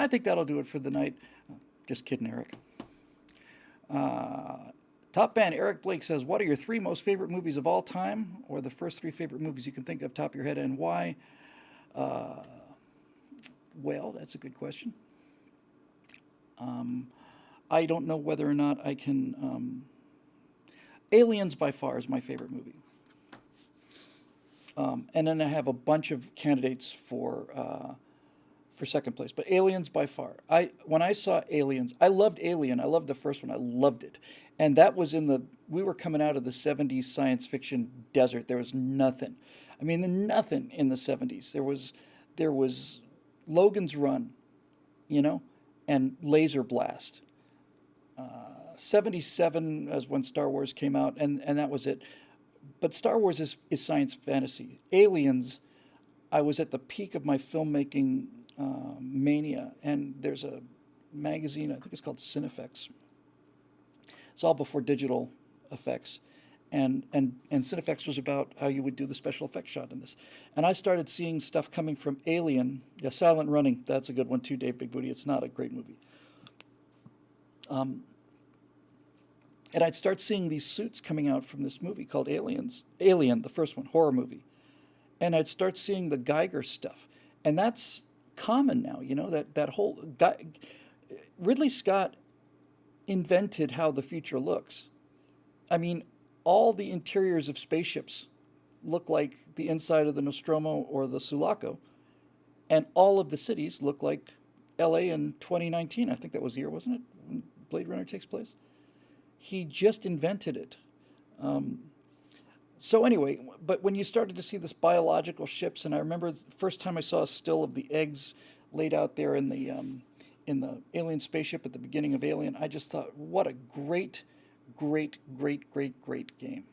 I think that'll do it for the night. Just kidding, Eric. Top fan Eric Blake says, what are your 3 most favorite movies of all time, or the first 3 favorite movies you can think of top of your head, and why? Well, that's a good question. I don't know whether or not I can. Aliens by far is my favorite movie. And then I have a bunch of candidates for second place. But Aliens by far. When I saw Aliens, I loved Alien. I loved the first one. I loved it. And that was we were coming out of the 70s science fiction desert. There was nothing. I mean, nothing in the 70s. There was Logan's Run, and Laser Blast. 77 was when Star Wars came out, and that was it. But Star Wars is science fantasy. Aliens, I was at the peak of my filmmaking mania, and there's a magazine, I think it's called Cinefex. It's all before digital effects. And Cinefex was about how you would do the special effects shot in this. And I started seeing stuff coming from Alien. Yeah, Silent Running, that's a good one too, Dave Big Booty. It's not a great movie. And I'd start seeing these suits coming out from this movie called Alien, the first one, horror movie. And I'd start seeing the Geiger stuff. And that's common now, that whole... Ridley Scott invented how the future looks. I mean, all the interiors of spaceships look like the inside of the Nostromo or the Sulaco. And all of the cities look like LA in 2019. I think that was the year, wasn't it, when Blade Runner takes place? He just invented it. So anyway, but when you started to see this biological ships, and I remember the first time I saw a still of the eggs laid out there in the alien spaceship at the beginning of Alien, I just thought, what a great game.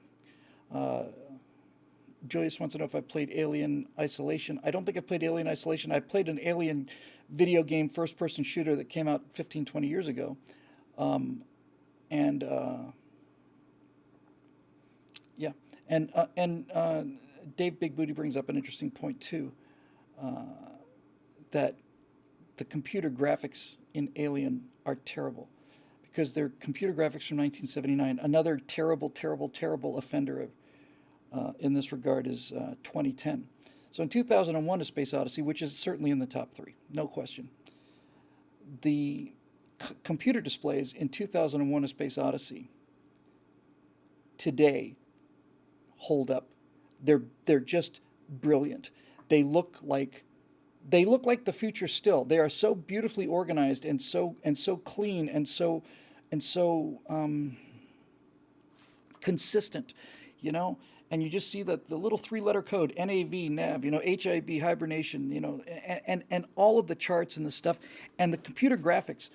Julius wants to know if I played Alien Isolation. I don't think I played Alien Isolation. I played an Alien video game first-person shooter that came out 15, 20 years ago. Yeah, and Dave Big Booty brings up an interesting point too, that the computer graphics in Alien are terrible, because they're computer graphics from 1979. Another terrible offender in this regard is 2010. So in 2001: A Space Odyssey, which is certainly in the top 3, no question, the computer displays in 2001: A Space Odyssey today hold up. They're just brilliant. They look like the future still. They are so beautifully organized and so clean and so consistent, And you just see that the little 3-letter code, NAV, NAV, HIB, hibernation, and all of the charts and the stuff, and the computer graphics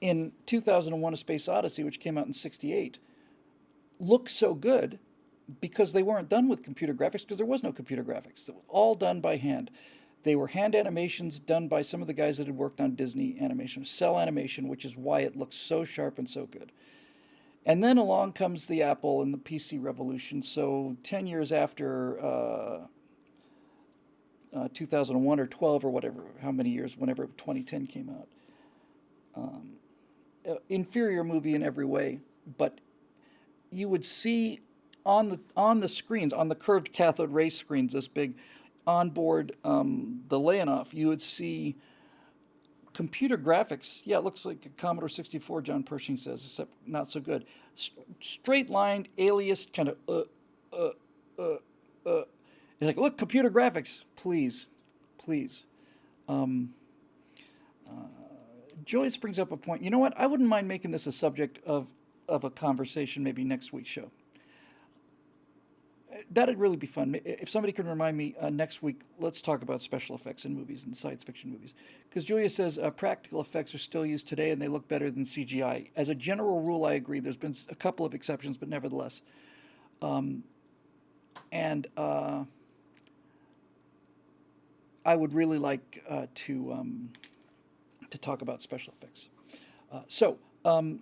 in 2001: A Space Odyssey, which came out in '68, look so good because they weren't done with computer graphics, because there was no computer graphics. They were all done by hand. They were hand animations done by some of the guys that had worked on Disney animation, cell animation, which is why it looks so sharp and so good. And then along comes the Apple and the PC revolution. So 10 years after 2001 or 12 or whatever, how many years, whenever 2010 came out. Inferior movie in every way, but you would see on the screens, on the curved cathode ray screens this big, on board the Leonov, you would see computer graphics. Yeah, it looks like a Commodore 64, John Pershing says, except not so good. Straight-lined, aliased, kind of, It's like, look, computer graphics, please. Joyce brings up a point. You know what? I wouldn't mind making this a subject of a conversation maybe next week's show. That'd really be fun. If somebody can remind me next week, let's talk about special effects in movies and science fiction movies. Because Julia says practical effects are still used today and they look better than CGI. As a general rule, I agree. There's been a couple of exceptions, but nevertheless. I would really like to talk about special effects. So to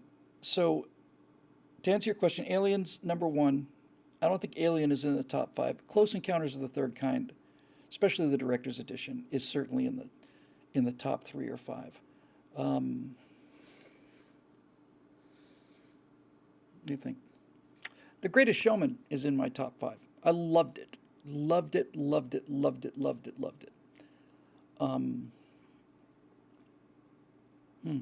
answer your question, Aliens, number 1. I don't think Alien is in the top 5. Close Encounters of the Third Kind, especially the director's edition, is certainly in the top 3 or 5. Um, what do you think? The Greatest Showman is in my top five. I loved it. Loved it, loved it, loved it, loved it, loved it. Um, hmm.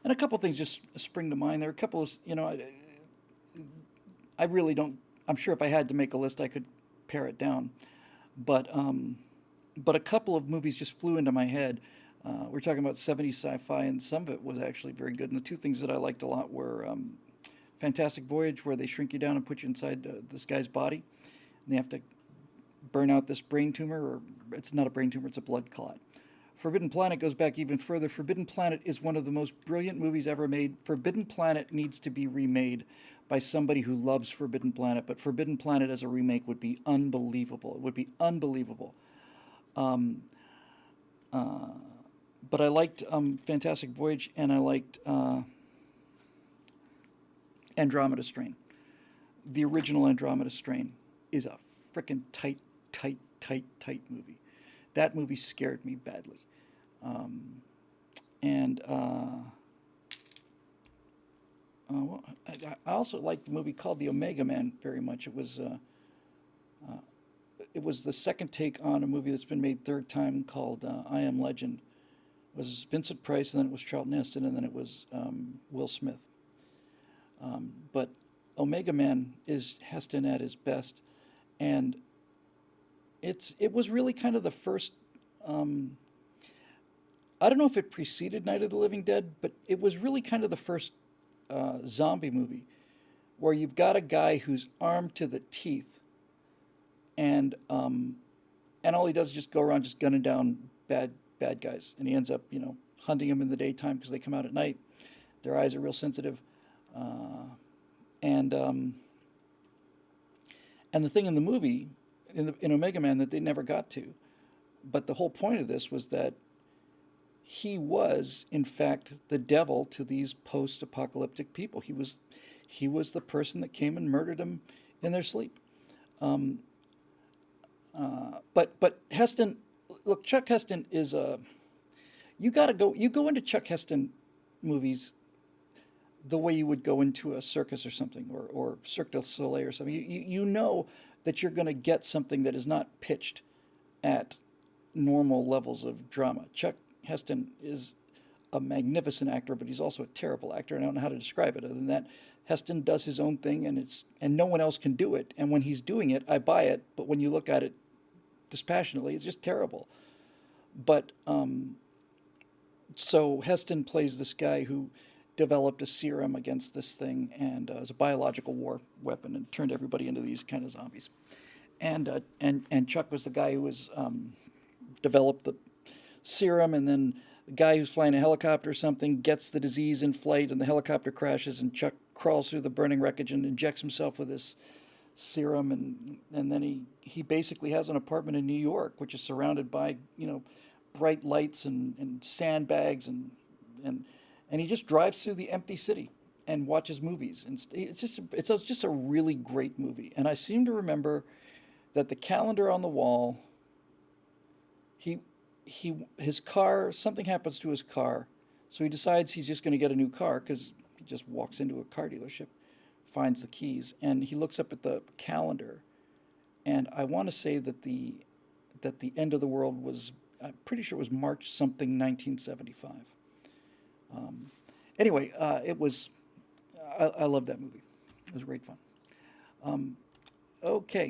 And a couple things just spring to mind. There are a couple of, I really don't, I'm sure if I had to make a list, I could pare it down. But a couple of movies just flew into my head. We're talking about 70s sci-fi, and some of it was actually very good. And the two things that I liked a lot were Fantastic Voyage, where they shrink you down and put you inside this guy's body, and they have to burn out this brain tumor, or it's not a brain tumor, it's a blood clot. Forbidden Planet goes back even further. Forbidden Planet is one of the most brilliant movies ever made. Forbidden Planet needs to be remade by somebody who loves Forbidden Planet, but Forbidden Planet as a remake would be unbelievable. It would be unbelievable. Um, uh, but I liked Fantastic Voyage, and I liked Andromeda Strain. The original Andromeda Strain is a frickin' tight, tight, tight, tight movie. That movie scared me badly. And well, I also liked the movie called The Omega Man very much. It was the second take on a movie that's been made third time called I Am Legend. It was Vincent Price, and then it was Charlton Heston, and then it was Will Smith. But Omega Man is Heston at his best, and it was really kind of the first. I don't know if it preceded Night of the Living Dead, but it was really kind of the first zombie movie where you've got a guy who's armed to the teeth, and all he does is just go around just gunning down bad guys, and he ends up hunting them in the daytime because they come out at night. Their eyes are real sensitive, and the thing in the movie in Omega Man that they never got to, but the whole point of this was that he was, in fact, the devil to these post-apocalyptic people. He was the person that came and murdered them in their sleep. But Heston, look, Chuck Heston is a. You go into Chuck Heston movies the way you would go into a circus or something, or Cirque du Soleil or something. You know that you're going to get something that is not pitched at normal levels of drama. Chuck Heston is a magnificent actor, but he's also a terrible actor. I don't know how to describe it other than that. Heston does his own thing, and no one else can do it. And when he's doing it, I buy it. But when you look at it dispassionately, it's just terrible. But so Heston plays this guy who developed a serum against this thing, and as a biological war weapon, and turned everybody into these kind of zombies. And Chuck was the guy who was developed the serum, and then the guy who's flying a helicopter or something gets the disease in flight, and the helicopter crashes, and Chuck crawls through the burning wreckage and injects himself with this serum, and then he basically has an apartment in New York, which is surrounded by bright lights and sandbags, and he just drives through the empty city and watches movies, and it's just a really great movie. And I seem to remember that the calendar on the wall, his car, something happens to his car, so he decides he's just going to get a new car because he just walks into a car dealership, finds the keys, and he looks up at the calendar, and I want to say that the end of the world was, I'm pretty sure it was March something 1975. Anyway, it was I love that movie. It was great fun. Okay.